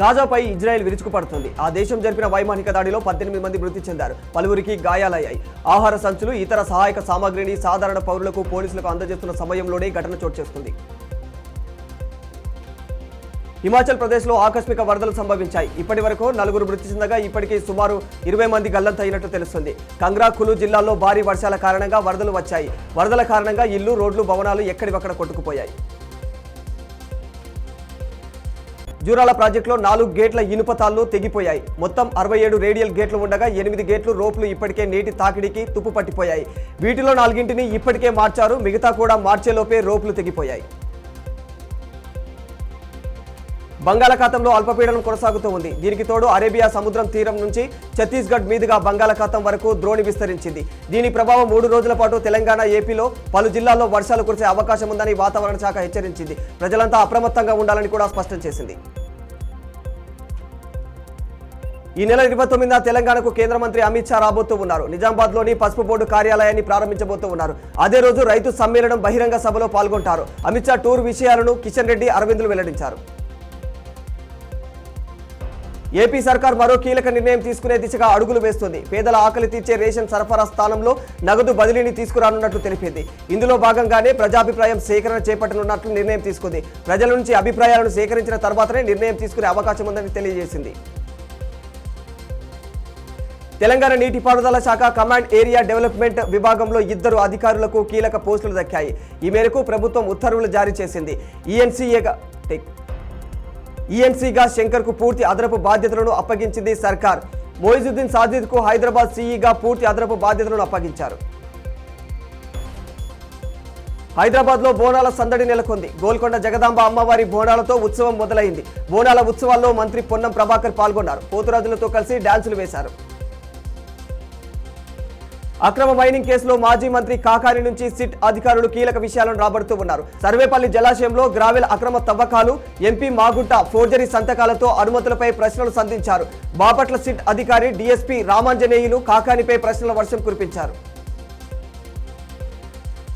గాజాపై Israel విరుచుకుపడుతుంది. ఆ దేశం జరిపిన వైమానిక దాడిలో 18 మంది మృతి చెందారు, పలువురికి గాయాలయ్యాయి. ఆహార సంచులు, ఇతర సహాయక సామాగ్రిని సాధారణ పౌరులకు, పోలీసులకు అందజేస్తున్న సమయంలోనే ఘటన చోటు చేసుకుంది. హిమాచల్ ప్రదేశ్లో ఆకస్మిక వరదలు సంభవించాయి. ఇప్పటి వరకు 4 మృతి చెందగా ఇప్పటికీ సుమారు 20 మంది గల్లంతైనట్టు తెలుస్తుంది. కంగ్రా, కులు జిల్లాల్లో భారీ వర్షాల కారణంగా వరదలు వచ్చాయి. వరదల కారణంగా ఇళ్లు, రోడ్లు, భవనాలు ఎక్కడివక్కడ కొట్టుకుపోయాయి. జూరాల ప్రాజెక్టులో 4 గేట్ల ఇనుప తాళ్లు తెగిపోయాయి. మొత్తం 67 రేడియల్ గేట్లు ఉండగా 8 గేట్లు, రోపులు ఇప్పటికే నీటి తాకిడికి తుప్పు పట్టిపోయాయి. వీటిలో 4ంటిని ఇప్పటికే మార్చారు, మిగతా కూడా మార్చేలోపే రోపులు తెగిపోయాయి. బంగాళాఖాతంలో అల్పపీడనం కొనసాగుతూ ఉంది. దీనికి తోడు అరేబియా సముద్రం తీరం నుంచి ఛత్తీస్గఢ్ మీదుగా బంగాళాఖాతం వరకు ద్రోణి విస్తరించింది. దీని ప్రభావం 3 రోజుల పాటు తెలంగాణ, ఏపీలో పలు జిల్లాల్లో వర్షాలు కురిసే అవకాశం ఉందని వాతావరణ శాఖ హెచ్చరించింది. ప్రజలంతా అప్రమత్తంగా ఉండాలని కూడా స్పష్టం చేసింది. ఈ నెల 29న తెలంగాణకు కేంద్ర మంత్రి అమిత్ షా రాబోతూ ఉన్నారు. నిజామాబాద్లోని పసుపు బోర్డు కార్యాలయాన్ని ప్రారంభించబోతూ ఉన్నారు. అదే రోజు రైతు సమ్మేళనం, బహిరంగ సభలో పాల్గొంటారు. అమిత్ షా టూర్ విషయాలను కిషన్ రెడ్డి, అరవింద్లు వెల్లడించారు. ఏపీ సర్కార్ మరో కీలక నిర్ణయం తీసుకునే దిశగా అడుగులు వేస్తుంది. పేదల ఆకలి తీర్చే రేషన్ సరఫరా స్థానంలో నగదు బదిలీని తీసుకురానున్నట్లు తెలిపింది. ఇందులో భాగంగానే ప్రజాభిప్రాయం సేకరణ చేపట్టనున్నట్లు నిర్ణయం తీసుకుంది. ప్రజల నుంచి అభిప్రాయాలను సేకరించిన తర్వాతనే నిర్ణయం తీసుకునే అవకాశం ఉందని తెలియజేసింది. తెలంగాణ నీటిపారుదల శాఖ కమాండ్ ఏరియా డెవలప్మెంట్ విభాగంలో 2 అధికారులకు కీలక పోస్టులు దక్కాయి. ఈ మేరకు ప్రభుత్వం ఉత్తర్వులు జారీ చేసింది. ఈఎన్సీగా శంకర్కు పూర్తి అదనపు బాధ్యతలను అప్పగించింది సర్కార్. మొయిజుద్దీన్ సాజిద్కు హైదరాబాద్ సీఈగా పూర్తి అదనపు బాధ్యతలను అప్పగించారు. హైదరాబాద్లో బోనాల సందడి నెలకొంది. గోల్కొండ జగదాంబ అమ్మవారి బోనాలతో ఉత్సవం మొదలైంది. బోనాల ఉత్సవాల్లో మంత్రి పొన్నం ప్రభాకర్ పాల్గొన్నారు. పోతురాజులతో కలిసి డాన్సులు వేశారు. అక్రమ మైనింగ్ కేసులో మాజీ మంత్రి కాకాని నుంచి సిట్ అధికారులు కీలక విషయాలను రాబడుతూ ఉన్నారు. సర్వేపల్లి జలాశయంలో గ్రావెల్ అక్రమ తవ్వకాలు, ఎంపీ మాగుంట ఫోర్జరీ సంతకాలతో అనుమతులపై ప్రశ్నలు సంధించారు. బాపట్ల సిట్ అధికారి డీఎస్పీ రామాంజనేయులు కాకానిపై ప్రశ్నల వర్షం కురిపించారు.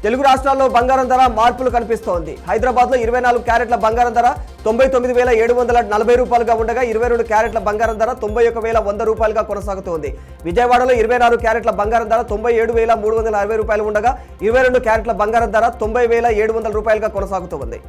తెలుగు రాష్ట్రాల్లో బంగారం ధర మార్పులు కనిపిస్తోంది. హైదరాబాద్లో 24 క్యారెట్ల బంగారం ధర 99,740 రూపాయలుగా ఉండగా 22 క్యారెట్ల బంగారం ధర 91,100 రూపాయలుగా కొనసాగుతోంది. విజయవాడలో 24 క్యారెట్ల బంగారం ధర 97,360 రూపాయలు ఉండగా 22 క్యారెట్ల బంగారం ధర 90,700 రూపాయలుగా కొనసాగుతోంది.